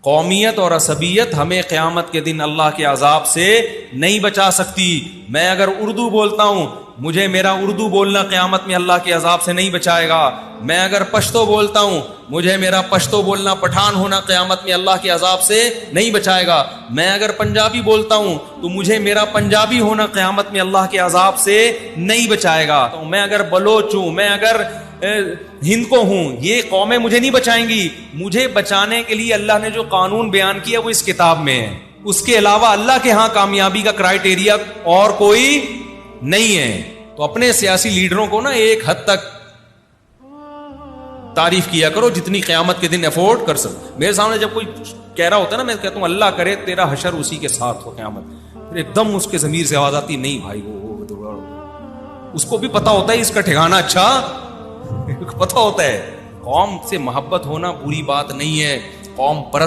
قومیت اور عصبیت ہمیں قیامت کے دن اللہ کے عذاب سے نہیں بچا سکتی. میں اگر اردو بولتا ہوں, مجھے میرا اردو بولنا قیامت میں اللہ کے عذاب سے نہیں بچائے گا. میں اگر پشتو بولتا ہوں, مجھے میرا پشتو بولنا, پٹھان ہونا قیامت میں اللہ کے عذاب سے نہیں بچائے گا. میں اگر پنجابی بولتا ہوں تو مجھے میرا پنجابی ہونا قیامت میں اللہ کے عذاب سے نہیں بچائے گا. تو میں اگر بلوچ ہوں, میں اگر ہند کو ہوں, یہ قومیں مجھے نہیں بچائیں گی. مجھے بچانے کے لیے اللہ نے جو قانون بیان کیا وہ اس کتاب میں ہے. اس کے علاوہ اللہ کے ہاں کامیابی کا کرائیٹیریا اور کوئی نہیں ہے. تو اپنے سیاسی لیڈروں کو نا ایک حد تک تعریف کیا کرو جتنی قیامت کے دن افورڈ کر سکو. میرے سامنے جب کوئی کہہ رہا ہوتا ہے نا, میں کہتا ہوں اللہ کرے تیرا حشر اسی کے ساتھ ہو قیامت. پھر ایک دم اس کے ضمیر سے آواز آتی, نہیں بھائی وہ اس کو بھی پتا ہوتا ہے اس کا ٹھکانہ اچھا پتا ہوتا ہے. قوم سے محبت ہونا بری بات نہیں ہے, قوم پرست